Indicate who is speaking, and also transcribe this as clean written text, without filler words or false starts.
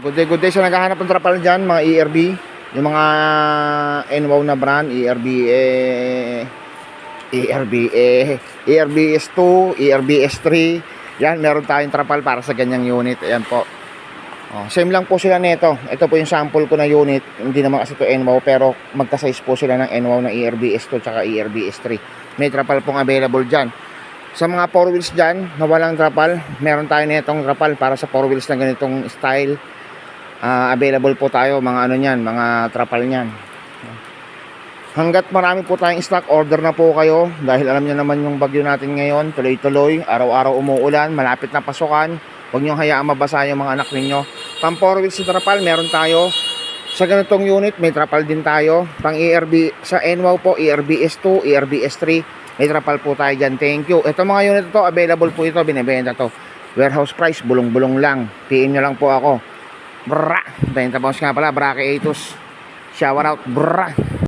Speaker 1: Good day sa naghahanap ng trapal dyan, mga ERB. Yung mga NWOW na brand, ERB ERBS2, ERBS3. Yan, meron tayong trapal para sa ganyang unit. Ayan po. Same lang po sila nito. Ito po yung sample ko na unit. Hindi naman kasi ito NWOW, pero magka-size po sila ng NWOW na ERBS2 tsaka ERBS3. May trapal pong available dyan. Sa mga 4 wheels dyan na walang trapal, meron tayo nitong trapal para sa 4 wheels na ganitong style. Available po tayo mga ano niyan, mga trapal niyan. Hanggat marami po tayong stock, order na po kayo dahil alam niyo naman yung bagyo natin ngayon, tuloy-tuloy, araw-araw umuulan, malapit na pasukan. Huwag niyo hayaang mabasa yung mga anak ninyo. Pang 4 wheels na trapal, meron tayo. Sa ganitong unit, may trapal din tayo. Pang ERB, sa NWOW po, ERBS2, ERBS3, may trapal po tayo dyan. Thank you. Ito mga unit ito, available po ito, binibenta to. Warehouse price, bulong-bulong lang. PM nyo lang po ako. Bra! 30 pounds nga pala, Brake Atos. Shower out, bra!